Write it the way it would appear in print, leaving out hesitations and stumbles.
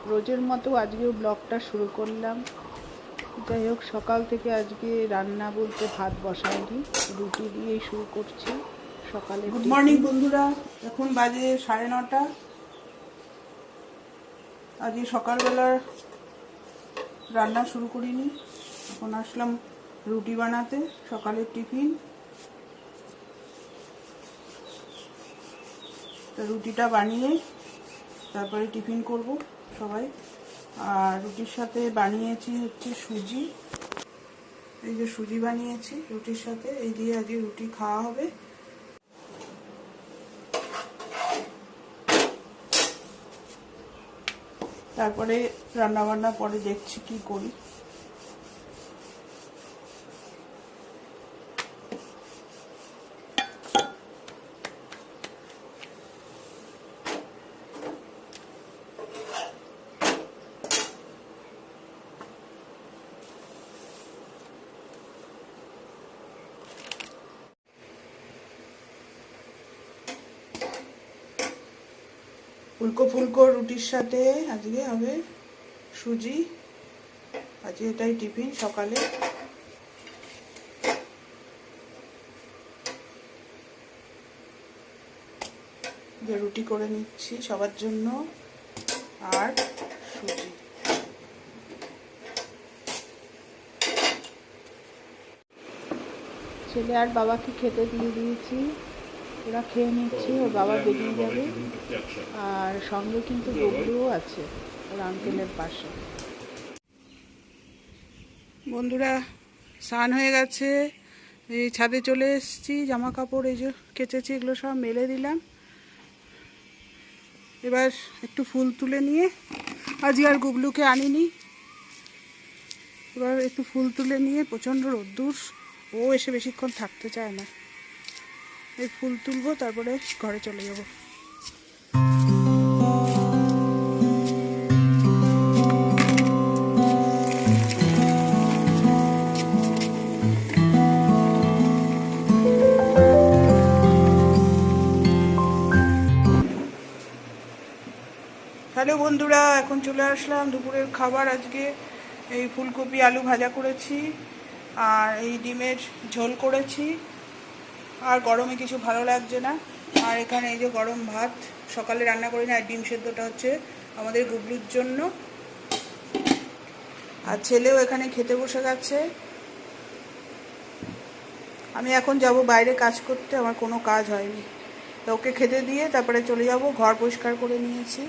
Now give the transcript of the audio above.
রোজের মতো আজকেও ব্লগটা শুরু করলাম। যাই হোক, সকাল থেকে আজকে রান্না বলতে ভাত বসাইনি, রুটি দিয়েই শুরু করছি সকালে। গুড মর্নিং বন্ধুরা, এখন বাজে 9:30। আজকে সকালবেলার রান্না শুরু করিনি, এখন আসলাম রুটি বানাতে, সকালের টিফিন। তো রুটিটা বানিয়ে তারপরে টিফিন করব সবাই। আর রুটির সাথে বানিয়েছি হচ্ছে সুজি। এই যে সুজি বানিয়েছি রুটির সাথে, এই দিয়ে আজকে রুটি খাওয়া হবে। তারপরে রান্নাবান্না পরে দেখছি কি করি। ফুলকো ফুলকো রুটির সাথে আজকে হবে সুজি। আজকে এটাই টিফিন সকালে। যে রুটি করে নিচ্ছি সবার জন্য, আর সুজি। ছেলে আর বাবাকে খেতে দিয়ে দিয়েছি, ওরা খেয়ে নিচ্ছি, ওর বাবা বেরিয়ে যাবে। আর সঙ্গে কিন্তু গুবলুও আছে ওর আঙ্কেলের পাশে। বন্ধুরা, স্নান হয়ে গেছে, এই ছাদে চলে এসেছি। জামা কাপড় এই যে কেচেছি, এগুলো সব মেলে দিলাম। এবার একটু ফুল তুলে নিয়ে, আজকে আর গুবলুকে আনিনি, এবার একটু ফুল তুলে নিয়ে, প্রচণ্ড রোদ্দুর, ও এসে বেশিক্ষণ থাকতে চায় না। এই ফুল তুলবো, তারপরে ঘরে চলে যাব। হ্যালো বন্ধুরা, এখন চলে আসলাম দুপুরের খাবার। আজকে এই ফুলকপি আলু ভাজা করেছি, আর এই ডিমের ঝোল করেছি। আর গরমে কিছু ভালো লাগছে না। আর এখানে এই যে গরম ভাত, সকালে রান্না করি না, আর ডিম সেদ্ধটা হচ্ছে আমাদের গুবলুর জন্য। আর ছেলেও এখানে খেতে বসে গেছে। আমি এখন যাব বাইরে কাজ করতে, আমার কোনো কাজ হয়নি। তো ওকে খেতে দিয়ে তারপরে চলে যাব। ঘর পরিষ্কার করে নিয়েছি।